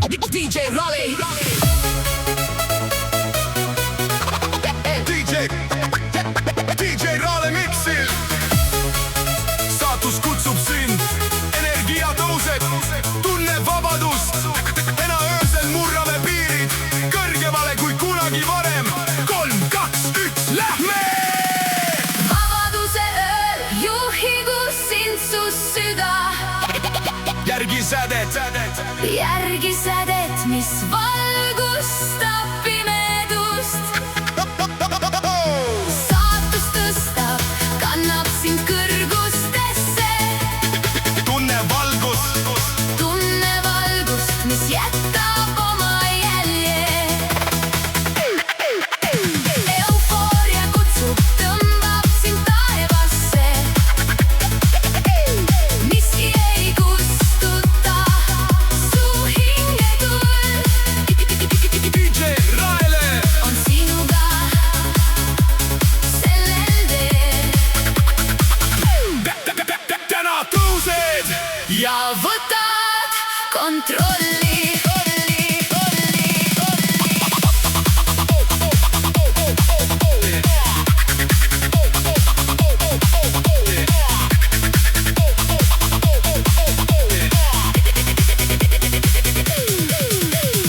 DJ Raleigh. DJ Raleigh miksil. Saatus kutsub sind, energia tõuseb, tunne vabadust. täna öösel murrame piirid kõrgemale kui kunagi varem. 3, 2, 1, lähme! Vabaduse ööl juhigu sind su süda. Järgi sädet, mis valgustab pimedust. Saatus tõstab, kannab sind kõrgustesse. tunne valgust, mis jätab oma jälje. Eufooria kutsub, tõmbab sind taevasse. Miski ei kustuta su hingetuld. DJ Raleigh On sinuga sellel teel. täna tõused Ja võtad kontrolli.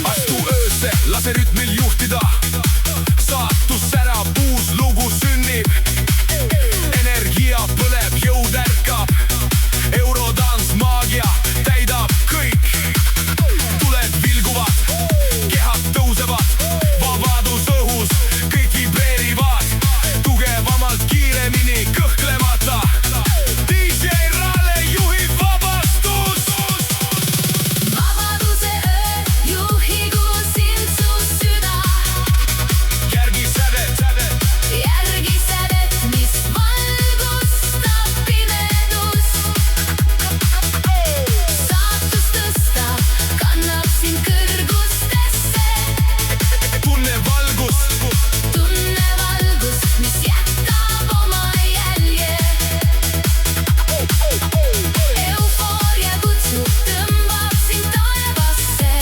astu öösse, lase rütmil juhtida. Saatus särab, uus lugu sünnib. Energia põleb, jõud ärkab. Eurodans, maagia täidab kõik. Tuled vilguvad, kehad tõusevad. Vabadus õhus, kõik vibreerivad. Tugevamalt, kiiremini, kõhklemata. DJ Raleigh juhib vabastust. Vabaduse ööl juhigu sind su süda. Järgi sädet, Mis valgustab pimedust. Saatus tõstab, kannab sind kõrgustesse. tunne valgust. Mis jätab oma jälje. Eufooria kutsub, tõmbab sind taevasse.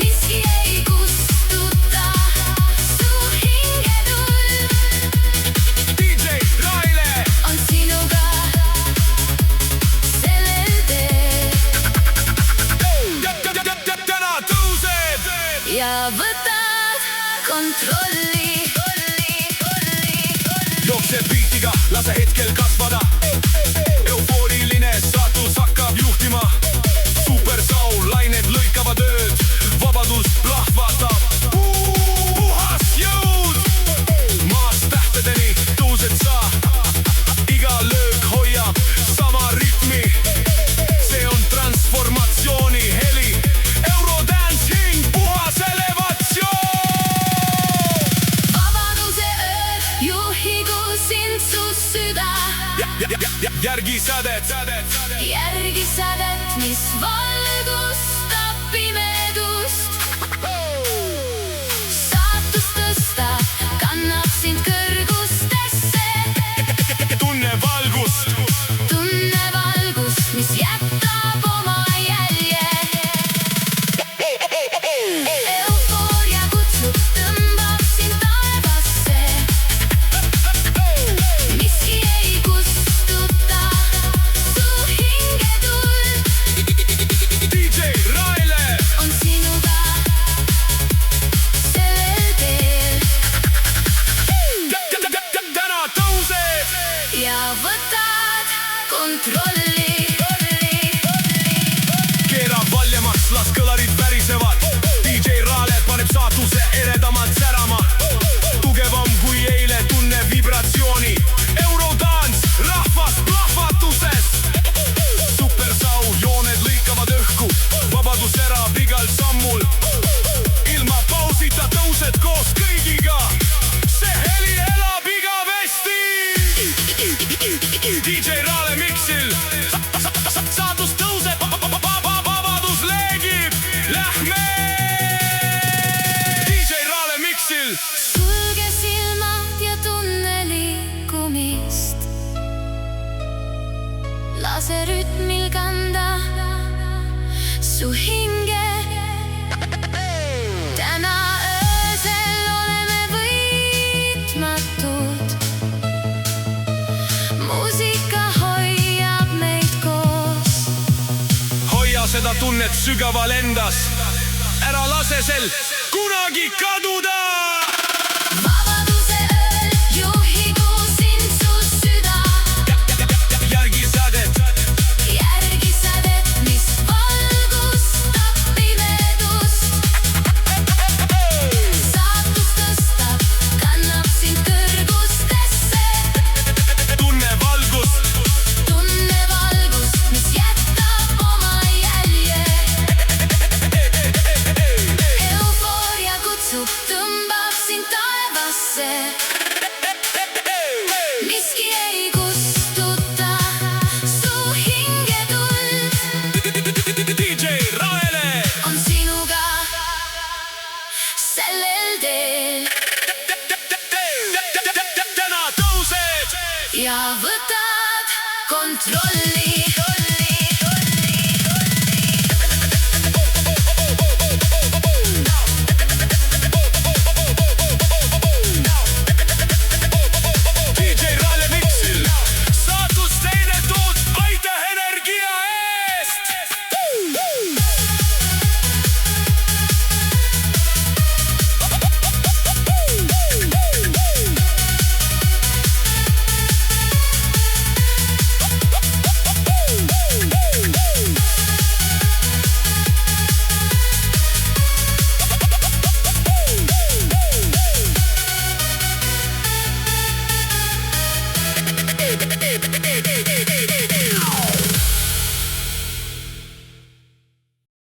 Miski ei kustuta su hingetuld. DJ Raleigh On sinuga sellel teel. täna tõused Ja võtad kontrolli. jookse biitiga, lase hetkel kasvada. Eufooriline saatus hakkab juhtima. Supersoul, lained lõikavad ööd. Vabadus plahvatab. Puhas jõud. Maast tähtedeni tõused sa. Iga löök hoiab sama rütmi. See on transformatsiooni heli. Eurodance hing, puhas elevatsioon. Vabaduse ööl juhigu sind su süda. Järgi sädet, Mis valgustab pimedust. Saatus tõstab, kannab sind kõrgustesse. tunne valgust. Mis jätab oma jälje. Eufooria kutsub, tõmbab sind taevasse. Miski ei kustuta su hingetuld. DJ su hinge. Täna öösel oleme võitmatud. Muusika hoiab meid koos. Hoia seda tunnet sügaval endas, ära lase sel kunagi kaduda. Vabaduse ööl juhigu sind su süda. Järgi sädet, Mis valgustab pimedust. Saatus tõstab, kannab sind kõrgustesse. tunne valgust, Mis jätab oma jälje. Eufooria kutsub, tõmbab sind taevasse. Miski ei kustuta su hingetuld. DJ Raele. On sinuga sellel teel Täna tõused ja võtad kontrolli.